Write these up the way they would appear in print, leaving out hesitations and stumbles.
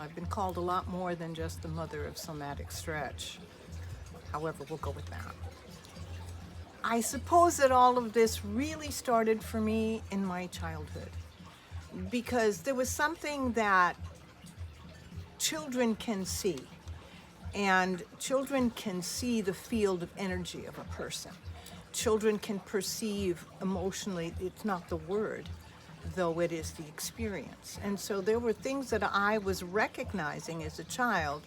I've been called a lot more than just the mother of somatic stretch. However, we'll go with that. I suppose that all of this really started for me in my childhood, because there was something that children can see, and children can see the field of energy of a person. Children can perceive emotionally, it's not the word, though it is the experience. And so there were things that I was recognizing as a child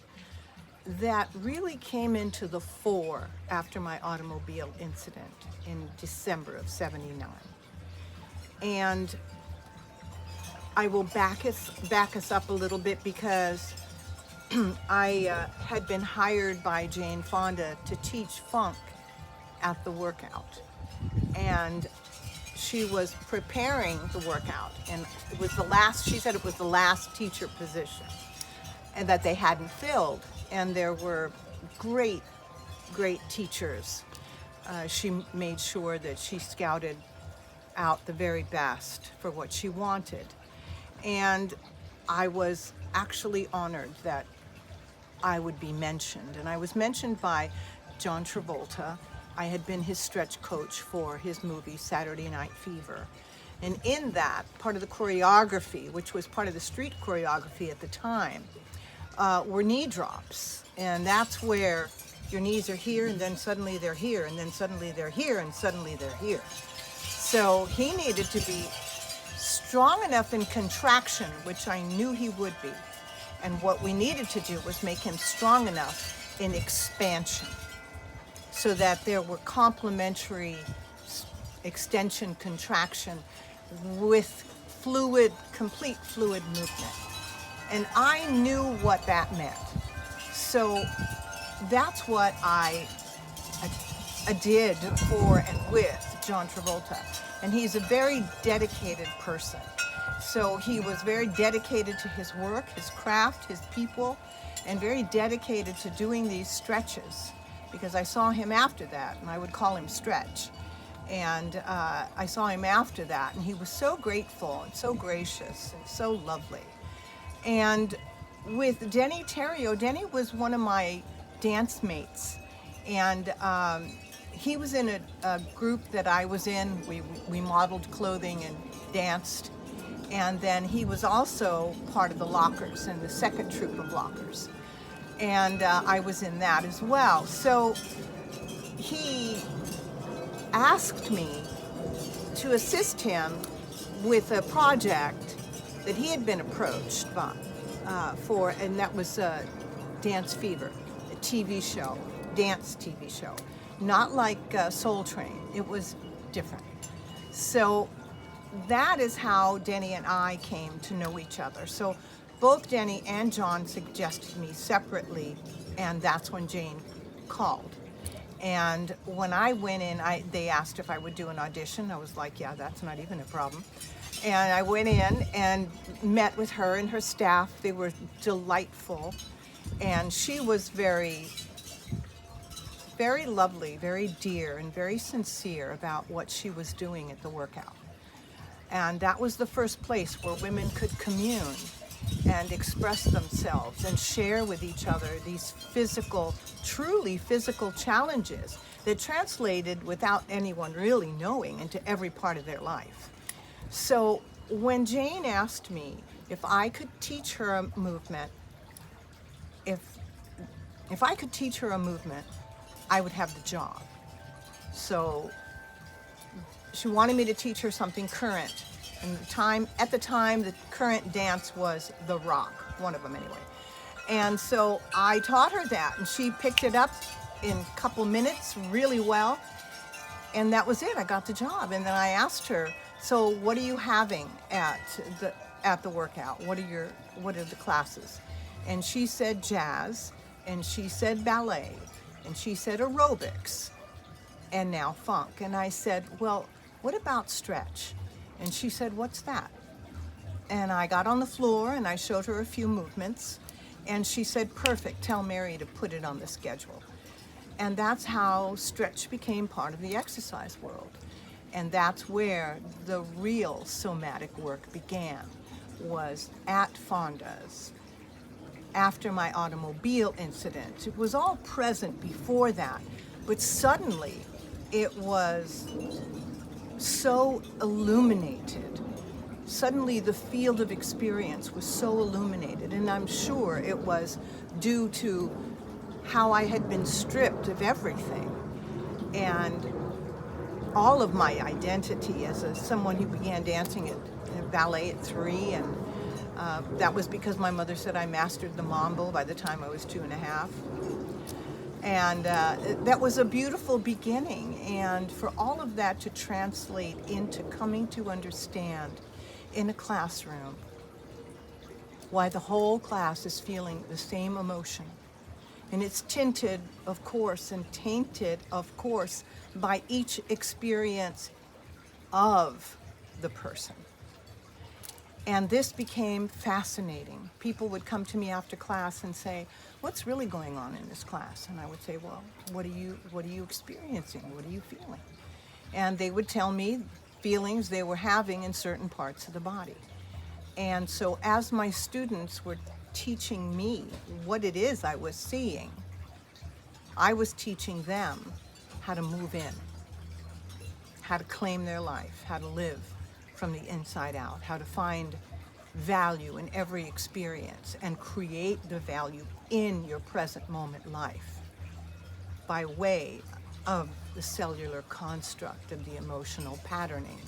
that really came into the fore after my automobile incident in December of '79. And I will back us up a little bit, because I had been hired by Jane Fonda to teach funk at the workout. And she was preparing the workout, and it was the last, she said it was the last teacher position and that they hadn't filled. And there were great teachers. She made sure that she scouted out the very best for what she wanted. And I was actually honored that I would be mentioned. And I was mentioned by John Travolta. I had been his stretch coach for his movie Saturday Night Fever. And in that, part of the choreography, which was part of the street choreography at the time, were knee drops. And that's where your knees are here, and then suddenly they're here, and then suddenly they're here, and suddenly they're here. So he needed to be strong enough in contraction, which I knew he would be. And what we needed to do was make him strong enough in expansion, so that there were complementary extension, contraction with fluid, complete fluid movement. And I knew what that meant. So that's what I did for and with John Travolta. And he's a very dedicated person. So he was very dedicated to his work, his craft, his people, and very dedicated to doing these stretches, because I saw him after that, and I would call him Stretch. And I saw him after that, and he was so grateful and so gracious and so lovely. And with Denny Terrio, Denny was one of my dance mates, and he was in a group that I was in. We modeled clothing and danced, and then he was also part of the Lockers, and the second troupe of Lockers, and I was in that as well. So he asked me to assist him with a project that he had been approached by for, and that was Dance Fever, a TV show, dance TV show, not like Soul Train. It was different. So that is how Denny and I came to know each other. So both Denny and John suggested me separately, and that's when Jane called. And when I went in, they asked if I would do an audition. I was like, yeah, that's not even a problem. And I went in and met with her and her staff. They were delightful. And she was very, very lovely, very dear, and very sincere about what she was doing at the workout. And that was the first place where women could commune and express themselves and share with each other these physical, truly physical challenges that translated without anyone really knowing into every part of their life. So when Jane asked me if I could teach her a movement, if I could teach her a movement, I would have the job. So she wanted me to teach her something current. And at the time, the current dance was the rock, one of them anyway. And so I taught her that, and she picked it up in a couple minutes really well. And that was it. I got the job. And then I asked her, so what are you having at the workout? What are the classes? And she said jazz, and she said ballet, and she said aerobics, and now funk. And I said, well, what about stretch? And she said, what's that? And I got on the floor and I showed her a few movements, and she said, perfect, tell Mary to put it on the schedule. And that's how stretch became part of the exercise world. And that's where the real somatic work began, was at Fonda's. after my automobile incident. It was all present before that, but suddenly it was so illuminated. Suddenly the field of experience was so illuminated, and I'm sure it was due to how I had been stripped of everything and all of my identity as someone who began dancing at ballet at 3, and that was because my mother said I mastered the mambo by the time I was 2.5. And that was a beautiful beginning, and for all of that to translate into coming to understand in a classroom why the whole class is feeling the same emotion. And it's tinted, of course, and tainted, of course, by each experience of the person. And this became fascinating. People would come to me after class and say, "What's really going on in this class?" And I would say, "Well, what are you experiencing? What are you feeling?" And they would tell me feelings they were having in certain parts of the body. And so as my students were teaching me what it is I was seeing, I was teaching them how to move in, how to claim their life, how to live from the inside out, how to find value in every experience and create the value in your present moment life by way of the cellular construct of the emotional patterning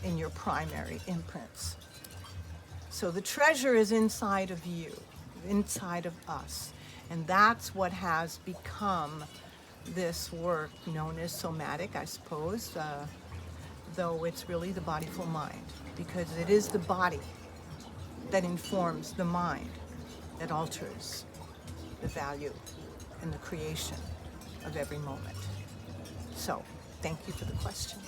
in your primary imprints. So the treasure is inside of you, inside of us, and that's what has become this work known as somatic, I suppose, though it's really the bodyful mind, because it is the body that informs the mind, that alters the value and the creation of every moment. So, thank you for the question.